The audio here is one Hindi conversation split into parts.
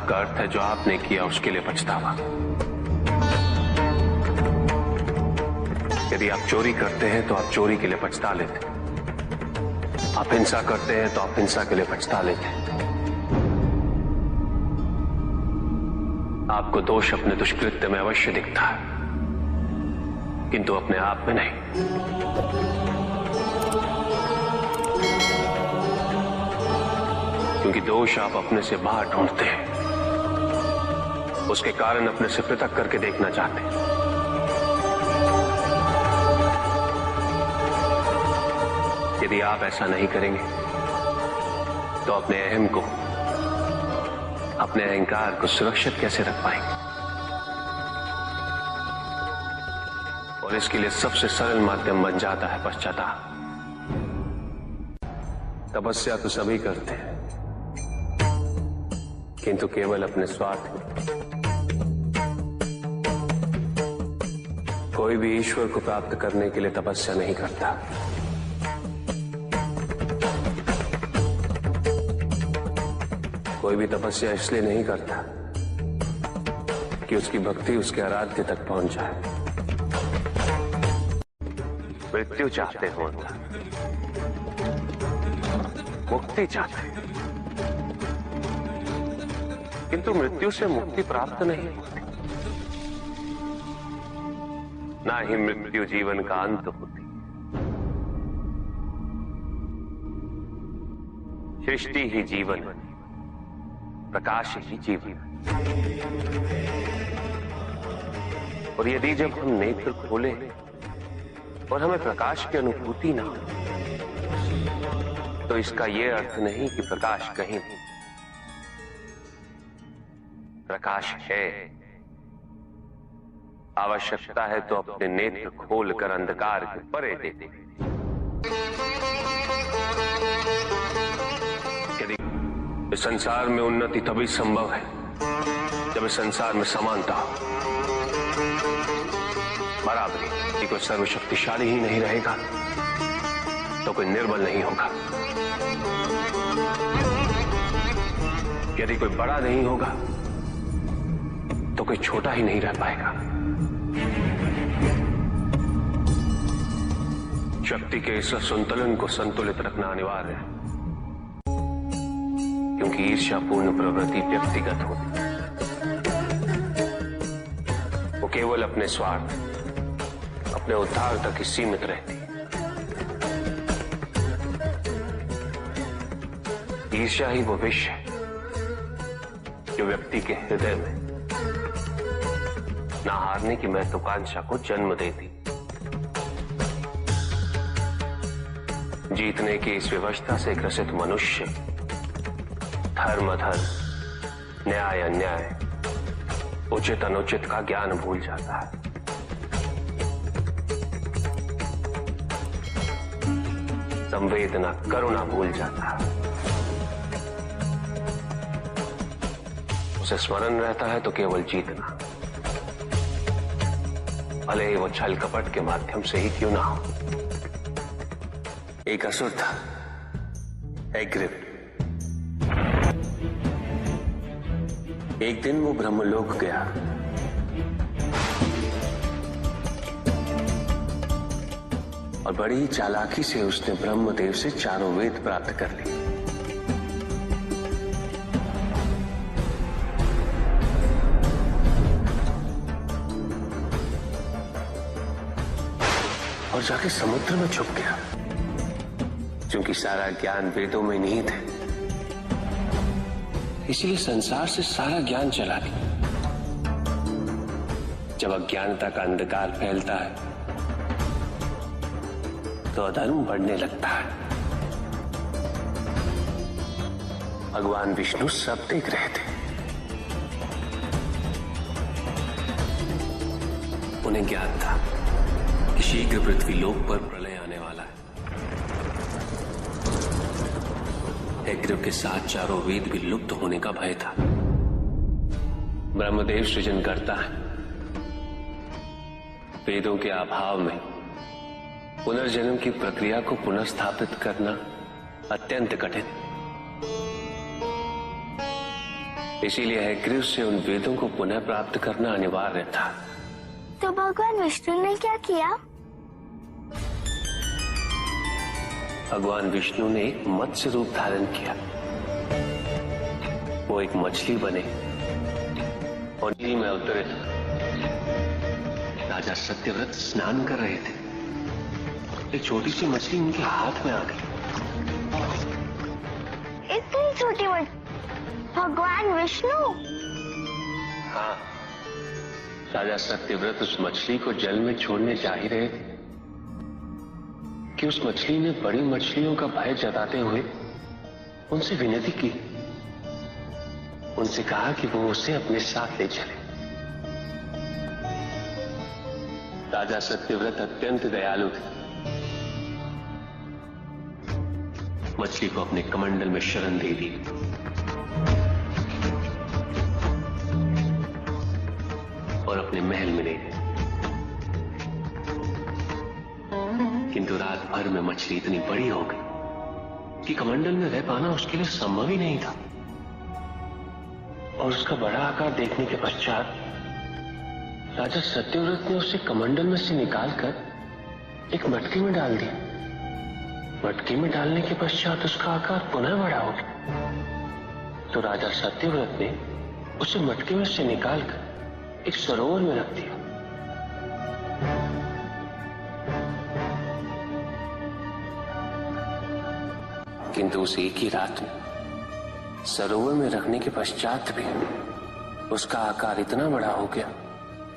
पश्चाताप का अर्थ है जो आपने किया उसके लिए पछतावा। यदि आप चोरी करते हैं तो आप चोरी के लिए पछता लेते, आप हिंसा करते हैं तो आप हिंसा के लिए पछता लेते। आपको दोष अपने दुष्कृत्य में अवश्य दिखता है, किंतु अपने आप में नहीं। क्योंकि दोष आप अपने से बाहर ढूंढते हैं, उसके कारण अपने से पृथक करके देखना चाहते हैं। यदि आप ऐसा नहीं करेंगे तो अपने अहम को, अपने अहंकार को सुरक्षित कैसे रख पाएंगे? और इसके लिए सबसे सरल माध्यम बन जाता है पश्चाताप। तपस्या तो सभी करते हैं, किंतु केवल अपने स्वार्थ में। कोई भी ईश्वर को प्राप्त करने के लिए तपस्या नहीं करता। कोई भी तपस्या इसलिए नहीं करता कि उसकी भक्ति उसके आराध्य तक पहुंच जाए। मृत्यु चाहते हो, मुक्ति चाहते, किंतु मृत्यु से मुक्ति प्राप्त नहीं होती। ना ही मृत्यु जीवन का अंत होती। सृष्टि ही जीवन, प्रकाश ही जीवन। और यदि जब हम नेत्र खोले और हमें प्रकाश की अनुभूति ना हो, तो इसका यह अर्थ नहीं कि प्रकाश कहीं नहीं। प्रकाश है। आवश्यकता है तो अपने नेत्र खोलकर अंधकार के परे देते। यदि इस संसार में उन्नति तभी संभव है जब इस संसार में समानता हो, बराबरी। यदि कोई सर्वशक्तिशाली ही नहीं रहेगा तो कोई निर्बल नहीं होगा। यदि कोई बड़ा नहीं होगा तो कोई छोटा ही नहीं रह पाएगा। शक्ति के इस संतुलन को संतुलित रखना अनिवार्य है, क्योंकि ईर्ष्यापूर्ण प्रवृत्ति व्यक्तिगत होती है। वो केवल अपने स्वार्थ, अपने उद्धार तक ही सीमित रहती है। ईर्ष्या ही वो विष है जो व्यक्ति के हृदय में ना हारने की महत्वाकांक्षा को जन्म देती। जीतने की इस व्यवस्था से ग्रसित मनुष्य धर्म अधर्म, न्याय अन्याय, उचित अनुचित का ज्ञान भूल जाता है। संवेदना, करुणा भूल जाता है। उसे स्मरण रहता है तो केवल जीतना, भले ही वो छल कपट के माध्यम से ही क्यों ना हो। एक असुर था, एग्रिप्ट। एक दिन वो ब्रह्मलोक गया। और बड़ी चालाकी से उसने ब्रह्मदेव से चारों वेद प्राप्त कर लिए। और जाके समुद्र में छुप गया, क्योंकि सारा ज्ञान वेदों में निहित है। इसलिए संसार से सारा ज्ञान चला गया। जब अज्ञानता का अंधकार फैलता है तो अधर्म बढ़ने लगता है। भगवान विष्णु सब देख रहे थे। उन्हें ज्ञान था कि शीघ्र पृथ्वी लोक पर प्रलय आने वाला है। एग्रिप्ट के साथ चारों वेद भी लुप्त होने का भय था। ब्रह्मदेव सृजन करता है। वेदों के अभाव में पुनर्जन्म की प्रक्रिया को पुनर्स्थापित करना अत्यंत कठिन। इसीलिए हयग्रीव से उन वेदों को पुनः प्राप्त करना अनिवार्य था। तो भगवान विष्णु ने क्या किया? भगवान विष्णु ने एक मत्स्य रूप धारण किया। वो एक मछली बने और नदी में उतरे। राजा सत्यव्रत स्नान कर रहे थे। एक छोटी सी मछली उनके हाथ में आ गई। इतनी छोटी मछली? भगवान विष्णु? हाँ, राजा सत्यव्रत उस मछली को जल में छोड़ने जा ही रहे थे कि उस मछली ने बड़ी मछलियों का भय जताते हुए उनसे विनती की। उनसे कहा कि वो उसे अपने साथ ले चले। राजा सत्यव्रत अत्यंत दयालु थे। मछली को अपने कमंडल में शरण दे दी और अपने महल में ले गए। किंतु रात भर में मछली इतनी बड़ी हो गई कि कमंडल में रह पाना उसके लिए संभव ही नहीं था। और उसका बड़ा आकार देखने के पश्चात राजा सत्यव्रत ने उसे कमंडल में से निकालकर एक मटकी में डाल दिया। मटकी में डालने के पश्चात उसका आकार पुनः बड़ा हो गया। तो राजा सत्यव्रत ने उसे मटकी में से निकालकर एक सरोवर में रख दिया। किंतु उस एक ही रात में सरोवर में रखने के पश्चात भी उसका आकार इतना बड़ा हो गया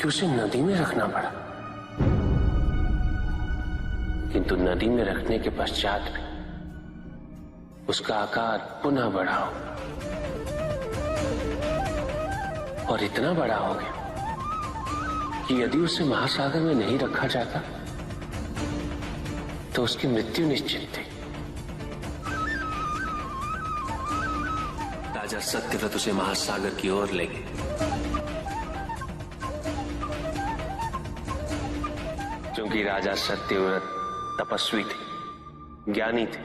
कि उसे नदी में रखना पड़ा। किंतु नदी में रखने के पश्चात भी उसका आकार पुनः बड़ा हो और इतना बड़ा हो गया कि यदि उसे महासागर में नहीं रखा जाता तो उसकी मृत्यु निश्चित थी। राजा सत्यव्रत उसे महासागर की ओर ले गए। क्योंकि राजा सत्यव्रत तपस्वी थे, ज्ञानी थे,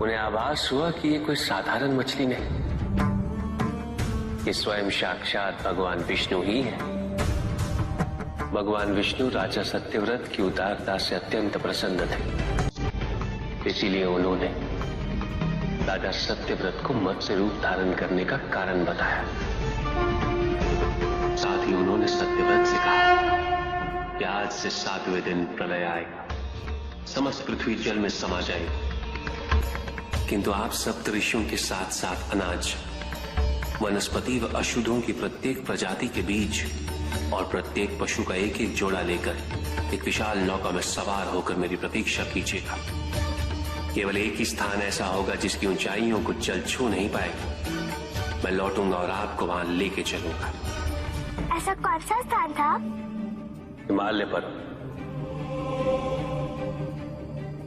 उन्हें आभास हुआ कि ये कोई साधारण मछली नहीं, ये स्वयं साक्षात भगवान विष्णु ही है। भगवान विष्णु राजा सत्यव्रत की उदारता से अत्यंत प्रसन्न थे। इसीलिए उन्होंने राजा सत्यव्रत को मत्स्य रूप धारण करने का कारण बताया। साथ ही उन्होंने सत्यव्रत से कहा कि आज से 7वें दिन प्रलय आएगा, समस्त पृथ्वी जल में समा जाएगी। किंतु आप सप्त ऋषियों के साथ साथ अनाज, वनस्पति व अशुद्धों की प्रत्येक प्रजाति के बीज और प्रत्येक पशु का एक एक जोड़ा लेकर एक विशाल नौका में सवार होकर मेरी प्रतीक्षा कीजिएगा। केवल एक ही स्थान ऐसा होगा जिसकी ऊंचाइयों को जल छू नहीं पाएगा। मैं लौटूंगा और आपको वहां लेके चलूंगा। ऐसा कौन सा स्थान था? हिमालय पर,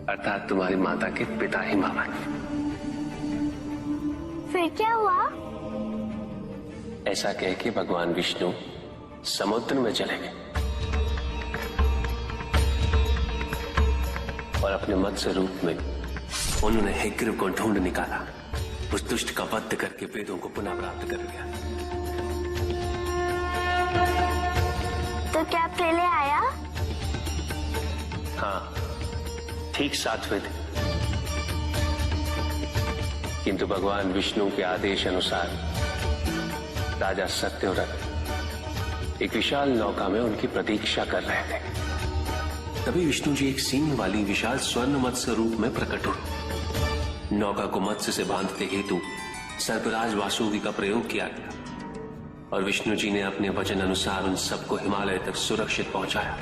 अर्थात तुम्हारी माता के पिता हिमालय। फिर क्या हुआ? ऐसा कह के भगवान विष्णु समुद्र में चले गए और अपने मत्स्य रूप में उन्होंने हयग्रीव को ढूंढ निकाला। उस दुष्ट का वध करके वेदों को पुनः प्राप्त कर लिया। तो क्या प्रलय आया? हाँ, ठीक 7वें दिन। किंतु भगवान विष्णु के आदेश अनुसार राजा सत्यव्रत एक विशाल नौका में उनकी प्रतीक्षा कर रहे थे। तभी विष्णु जी एक सींग वाली विशाल स्वर्ण मत्स्य रूप में प्रकट हुए। नौका को मत्स्य से बांधते हेतु सर्पराज वासुकी का प्रयोग किया गया और विष्णु जी ने अपने वचन अनुसार उन सबको हिमालय तक सुरक्षित पहुंचाया,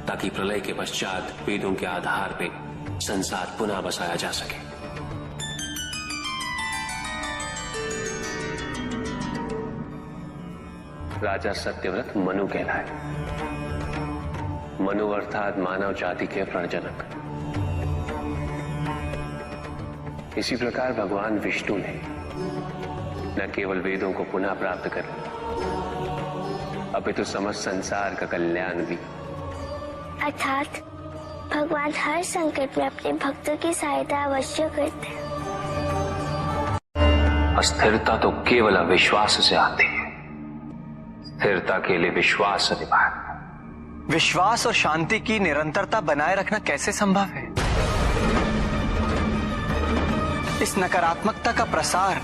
ताकि प्रलय के पश्चात वेदों के आधार पर संसार पुनः बसाया जा सके। राजा सत्यव्रत मनु कहलाए। मनु अर्थात मानव जाति के प्रणजनक। इसी प्रकार भगवान विष्णु ने न केवल वेदों को पुनः प्राप्त कर अपितु समस्त संसार का कल्याण भी। अर्थात भगवान हर संकट में अपने भक्तों की सहायता अवश्य करते हैं। अस्थिरता तो केवल अविश्वास से आती है। स्थिरता के लिए विश्वास अनिवार्य। विश्वास और शांति की निरंतरता बनाए रखना कैसे संभव है? इस नकारात्मकता का प्रसार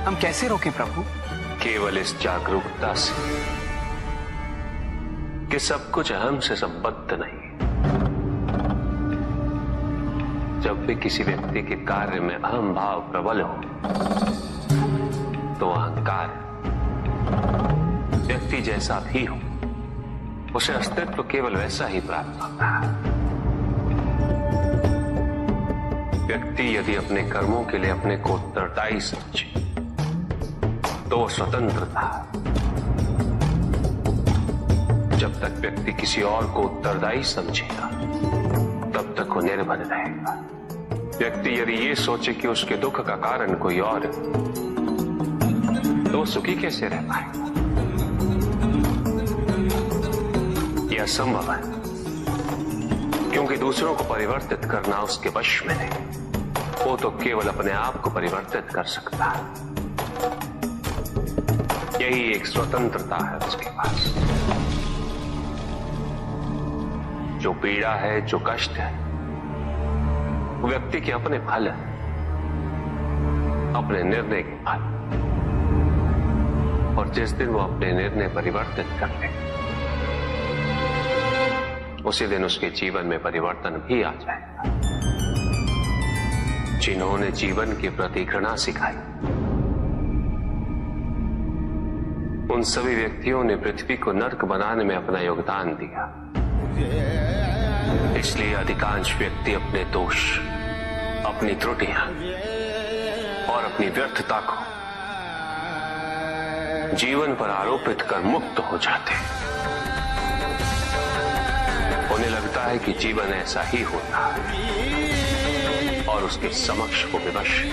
हम कैसे रोकें प्रभु? केवल इस जागरूकता से कि सब कुछ अहम से संबद्ध नहीं है। जब भी किसी व्यक्ति के कार्य में अहम भाव प्रबल हो तो अहंकार व्यक्ति जैसा भी हो उसे अस्तित्व केवल वैसा ही प्राप्त होता है। व्यक्ति यदि अपने कर्मों के लिए अपने को उत्तरदायी समझे तो वो स्वतंत्र था। जब तक व्यक्ति किसी और को उत्तरदायी समझेगा तब तक वो निर्भर रहेगा। व्यक्ति यदि ये सोचे कि उसके दुख का कारण कोई और है तो सुखी कैसे रह पाएगा? यह असंभव है, क्योंकि दूसरों को परिवर्तित करना उसके वश में नहीं। वो तो केवल अपने आप को परिवर्तित कर सकता है। यही एक स्वतंत्रता है उसके पास। जो पीड़ा है, जो कष्ट है, वो व्यक्ति के अपने फल है, अपने निर्णय के फल। और जिस दिन वो अपने निर्णय परिवर्तित कर ले उसी दिन उसके जीवन में परिवर्तन भी आ जाएगा। जिन्होंने जीवन के प्रति घृणा सिखाई उन सभी व्यक्तियों ने पृथ्वी को नर्क बनाने में अपना योगदान दिया। इसलिए अधिकांश व्यक्ति अपने दोष, अपनी त्रुटियां और अपनी व्यर्थता को जीवन पर आरोपित कर मुक्त हो जाते हैं। उन्हें लगता है कि जीवन ऐसा ही होता है और उसके समक्ष वो विवश है।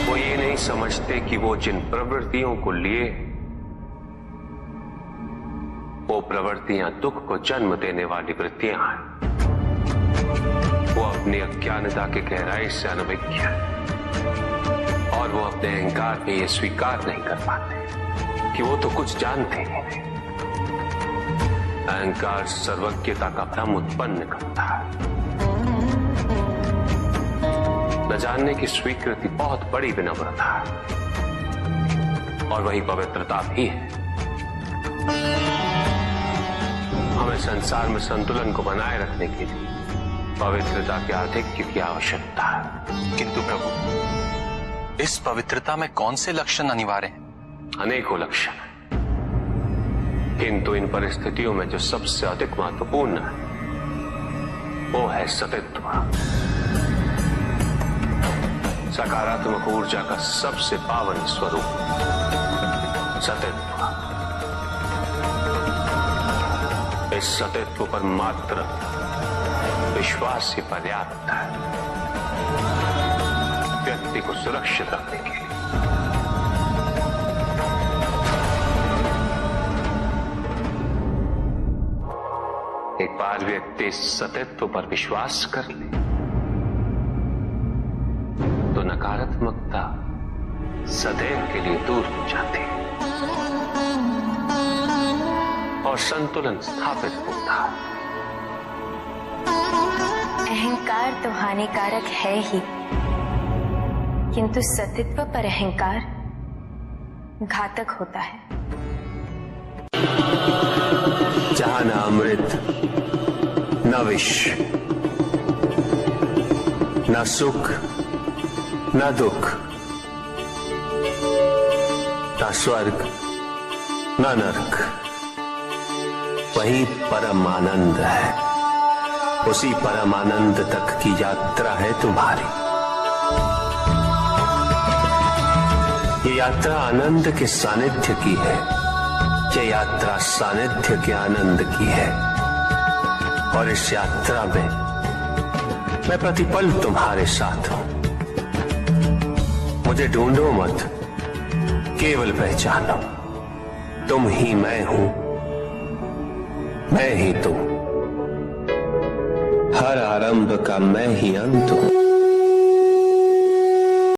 वो ये नहीं समझते कि वो जिन प्रवृत्तियों को लिए वो प्रवृत्तियां दुख को जन्म देने वाली वृत्तियां हैं। वो अपनी अज्ञानता के गहराई से अनभिज्ञ है और वो अपने अहंकार में ये स्वीकार नहीं कर पाते कि वो तो कुछ जानते ही नहीं। अहंकार सर्वज्ञता का भ्रम उत्पन्न करता है। न जानने की स्वीकृति बहुत बड़ी विनम्रता है और वही पवित्रता भी है। हमें संसार में संतुलन को बनाए रखने के लिए पवित्रता के आधिक्य की आवश्यकता है। किंतु प्रभु, इस पवित्रता में कौन से लक्षण अनिवार्य हैं? अनेकों लक्षण, किंतु इन परिस्थितियों में जो सबसे अधिक महत्वपूर्ण है वो है सतित्व। सकारात्मक ऊर्जा का सबसे पावन स्वरूप सतित्व। इस सतित्व पर मात्र विश्वास ही पर्याप्त है व्यक्ति को सुरक्षित रखने के लिए। एक बार व्यक्ति सतित्व पर विश्वास कर ले तो नकारात्मकता सदैव के लिए दूर हो जाती है और संतुलन स्थापित होता है। अहंकार तो हानिकारक है ही, किंतु सतित्व पर अहंकार घातक होता है। जहां न अमृत, न विष, न सुख, न दुख, न स्वर्ग, न नरक, वही परम आनंद है। उसी परम आनंद तक की यात्रा है तुम्हारी। ये यात्रा आनंद के सानिध्य की है। ये यात्रा सानिध्य के आनंद की है और इस यात्रा में मैं प्रतिपल तुम्हारे साथ हूं। मुझे ढूंढो मत, केवल पहचानो तुम ही मैं हूं, मैं ही तुम। हर आरंभ का मैं ही अंत हूं।